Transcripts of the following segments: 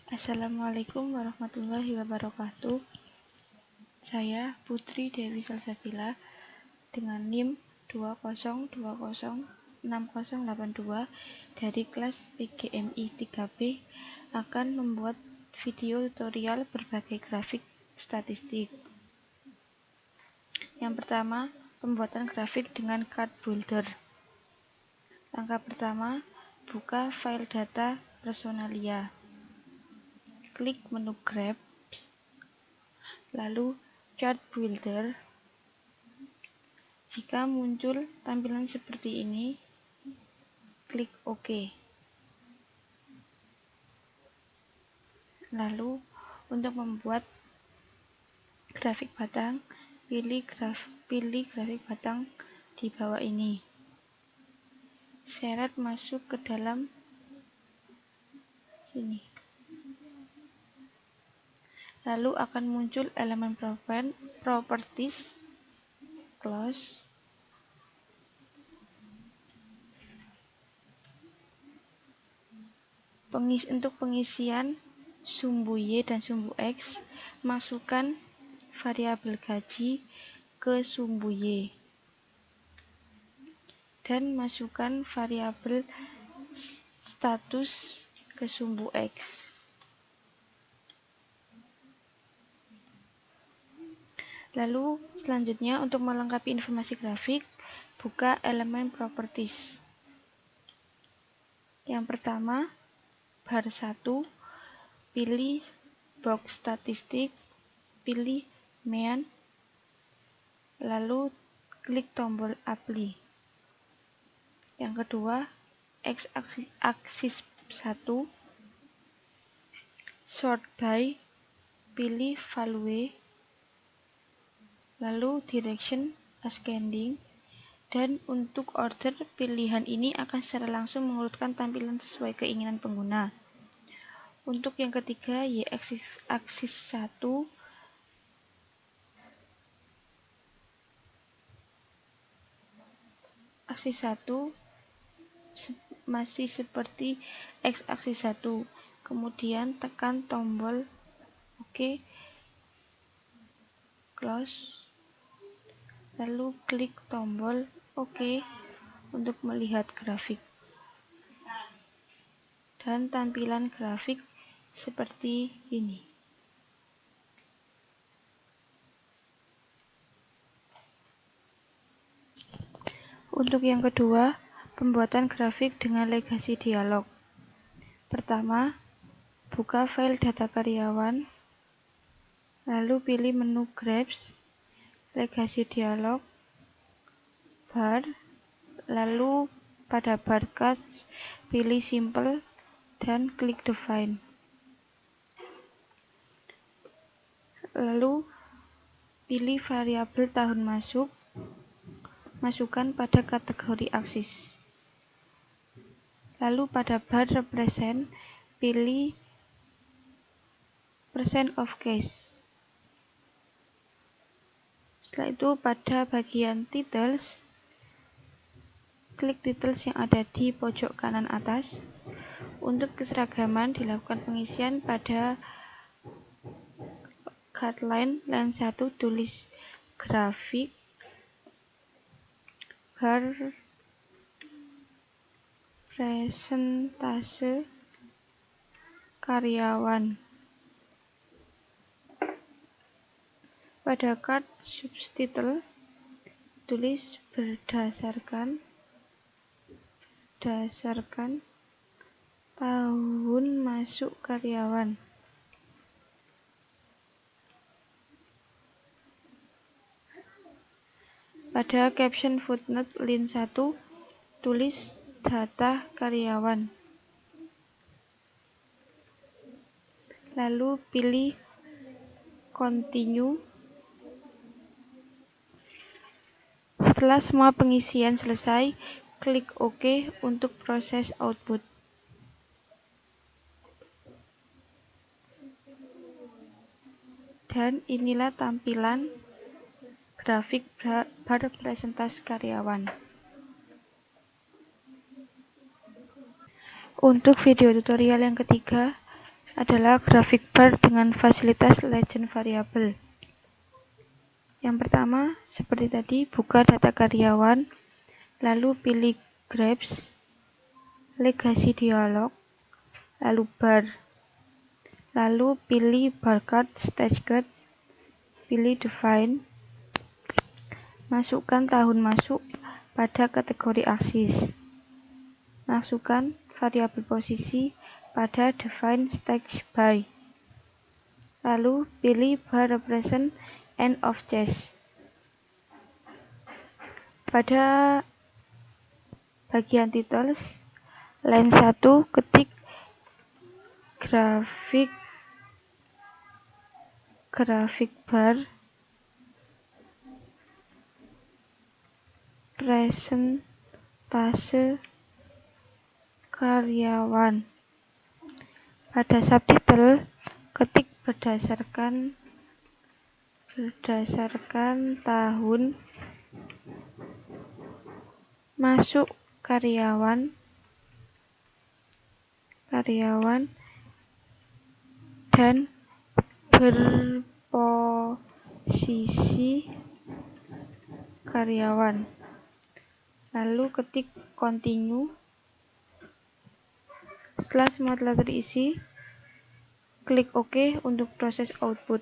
Assalamualaikum warahmatullahi wabarakatuh. Saya Putri Dewi Salsabila dengan NIM 202060082 dari kelas PGMI 3B akan membuat video tutorial berbagai grafik statistik. Yang pertama, pembuatan grafik dengan Card Builder. Langkah pertama, buka file data Personalia. Klik menu Graph, lalu Chart Builder. Jika muncul tampilan seperti ini, klik OK. Lalu, untuk membuat grafik batang, pilih grafik batang di bawah ini. Seret masuk ke dalam sini. Lalu akan muncul elemen properties, close. Untuk pengisian sumbu Y dan sumbu X, masukkan variabel gaji ke sumbu Y dan masukkan variabel status ke sumbu X. Lalu selanjutnya untuk melengkapi informasi grafik, buka elemen properties. Yang pertama, bar 1, pilih box statistik, pilih mean, lalu klik tombol apply. Yang kedua, X aksis 1, sort by, pilih value, lalu direction ascending, dan untuk order pilihan ini akan secara langsung mengurutkan tampilan sesuai keinginan pengguna. Untuk yang ketiga, Y aksis 1, masih seperti X aksis 1. Kemudian tekan tombol OK, close, lalu klik tombol OK untuk melihat grafik. Dan tampilan grafik seperti ini. Untuk yang kedua, pembuatan grafik dengan legasi dialog. Pertama, buka file data karyawan, lalu pilih menu Graphs, legasi dialog, bar, lalu pada bar cut pilih simple dan klik define. Lalu pilih variabel tahun masuk, masukkan pada kategori aksis. Lalu pada bar represent, pilih % of case. Setelah itu pada bagian titles, klik titles yang ada di pojok kanan atas. Untuk keseragaman dilakukan pengisian pada guideline line 1, tulis grafik bar presentase karyawan. Pada card subtitle tulis berdasarkan tahun masuk karyawan. Pada caption footnote line 1 tulis data karyawan. Lalu pilih continue. Setelah semua pengisian selesai, klik OK untuk proses output. Dan inilah tampilan grafik bar presentase karyawan. Untuk video tutorial yang ketiga, adalah grafik bar dengan fasilitas legend variabel. Yang pertama, seperti tadi, buka data karyawan, lalu pilih grapes, legasi dialog, lalu bar, lalu pilih barcode stagecard, pilih define, masukkan tahun masuk pada kategori aksis, masukkan variabel posisi pada define stage by, lalu pilih bar represent end of chess. Pada bagian titles, line 1 ketik grafik bar presentase karyawan. Pada subtitle, ketik berdasarkan tahun masuk karyawan dan berposisi karyawan. Lalu ketik continue. Setelah semua telah terisi, klik OK untuk proses output.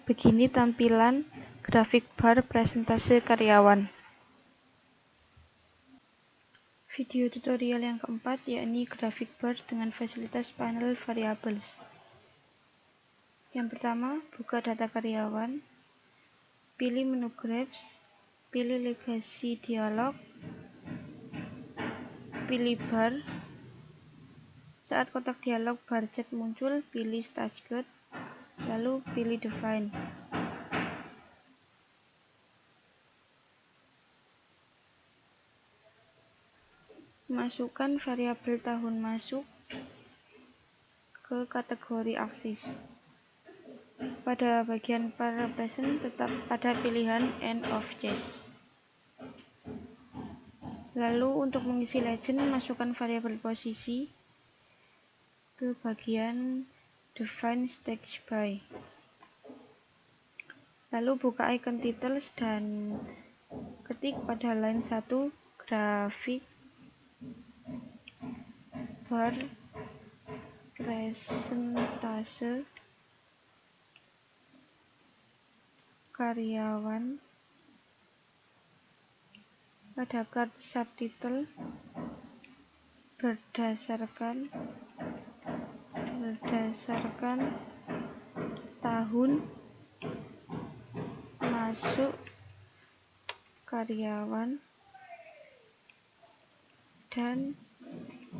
Begini tampilan grafik bar presentase karyawan. Video tutorial yang keempat yakni grafik bar dengan fasilitas panel variables. Yang pertama, buka data karyawan, pilih menu grapes, pilih legasi dialog, pilih bar. Saat kotak dialog bar chat muncul, pilih stagecard, lalu pilih define. Masukkan variabel tahun masuk ke kategori aksis. Pada bagian bar represent tetap pada pilihan end of chess. Lalu untuk mengisi legend, masukkan variabel posisi ke bagian define stage by. Lalu buka icon titles dan ketik pada line 1 grafik bar presentase karyawan. Pada card subtitle berdasarkan tahun masuk karyawan dan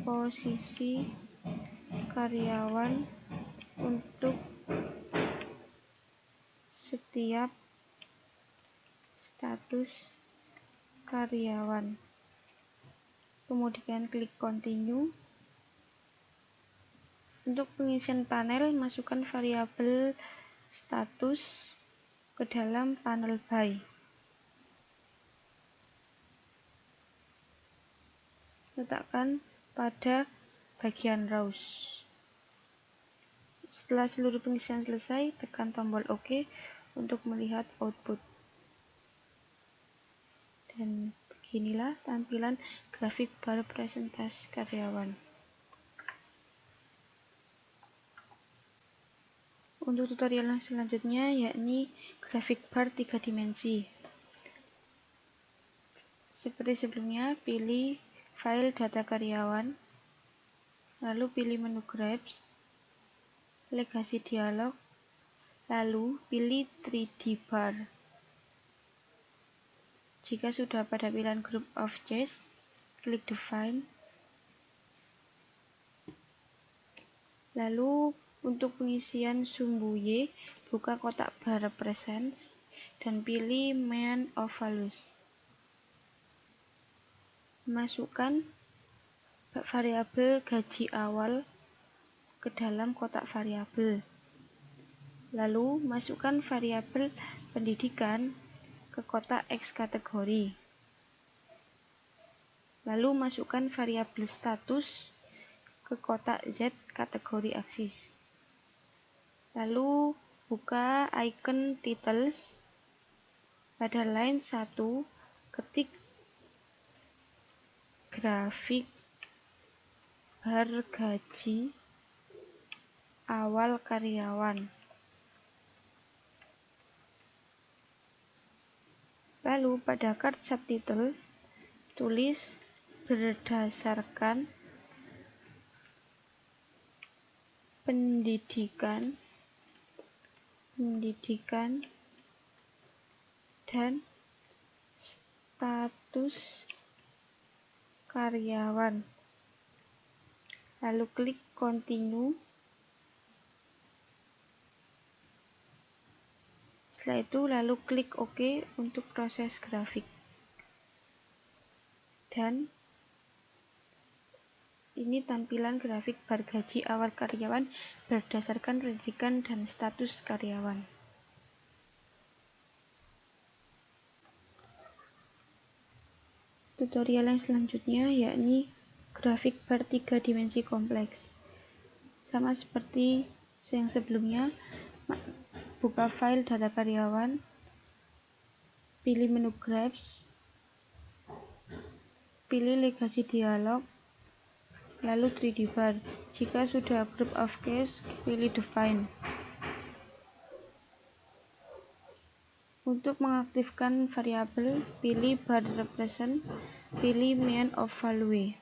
posisi karyawan untuk setiap status karyawan. Kemudian klik continue. Untuk pengisian panel, masukkan variabel status ke dalam panel by. Letakkan pada bagian rows. Setelah seluruh pengisian selesai, tekan tombol OK untuk melihat output. Dan beginilah tampilan grafik bar presentase karyawan. Untuk tutorial yang selanjutnya yakni grafik bar 3 dimensi. Seperti sebelumnya, pilih file data karyawan, lalu pilih menu grapes, legasi dialog, lalu pilih 3D bar. Jika sudah pada pilihan group of chess, klik define. Lalu untuk pengisian sumbu Y, buka kotak bar represents dan pilih main of values. Masukkan variabel gaji awal ke dalam kotak variabel. Lalu masukkan variabel pendidikan ke kotak X kategori. Lalu masukkan variabel status ke kotak Z kategori aksis. Lalu buka icon titles. Pada line 1, ketik grafik bar gaji awal karyawan. Lalu pada card subtitle, tulis berdasarkan pendidikan dan status karyawan. Lalu klik continue. Setelah itu lalu klik OK untuk proses grafik. Dan ini tampilan grafik bar gaji awal karyawan berdasarkan pendidikan dan status karyawan. Tutorial yang selanjutnya yakni grafik bar 3 dimensi kompleks. Sama seperti yang sebelumnya, buka file data karyawan, pilih menu Graphs, pilih legasi dialog, lalu 3D bar. Jika sudah group of case, pilih define. Untuk mengaktifkan variabel, pilih bar represent, pilih mean of value.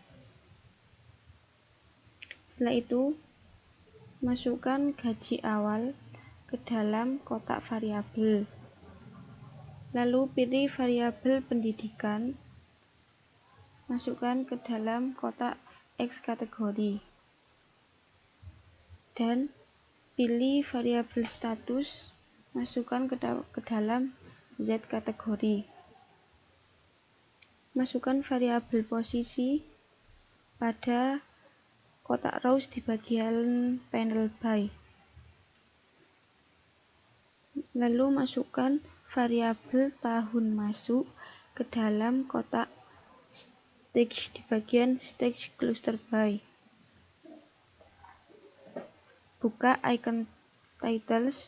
Setelah itu, masukkan gaji awal ke dalam kotak variabel. Lalu pilih variabel pendidikan, masukkan ke dalam kotak X kategori. Dan pilih variabel status, masukkan ke dalam Z kategori. Masukkan variabel posisi pada kotak rows di bagian panel by. Lalu masukkan variabel tahun masuk ke dalam kotak stage di bagian stage cluster by. Buka icon titles,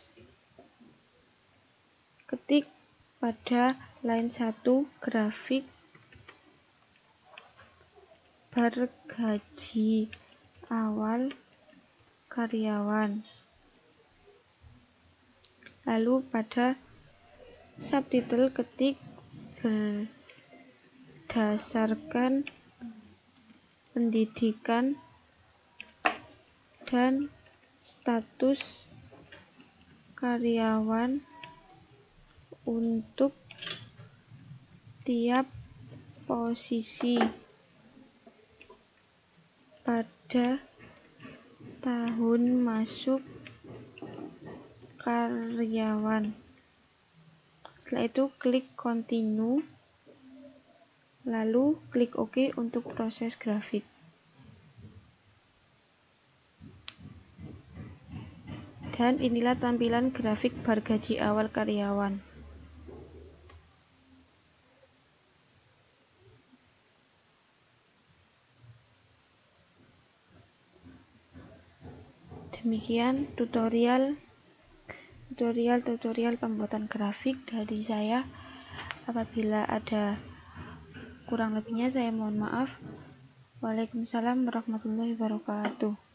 ketik pada line 1 grafik bar gaji awal karyawan. Lalu pada subtitle ketik berdasarkan pendidikan dan status karyawan untuk tiap posisi pada tahun masuk karyawan. Setelah itu klik continue, lalu klik OK untuk proses grafik. Dan inilah tampilan grafik bar gaji awal karyawan. Demikian tutorial pembuatan grafik dari saya. Apabila ada kurang lebihnya saya mohon maaf. Waalaikumsalam warahmatullahi wabarakatuh.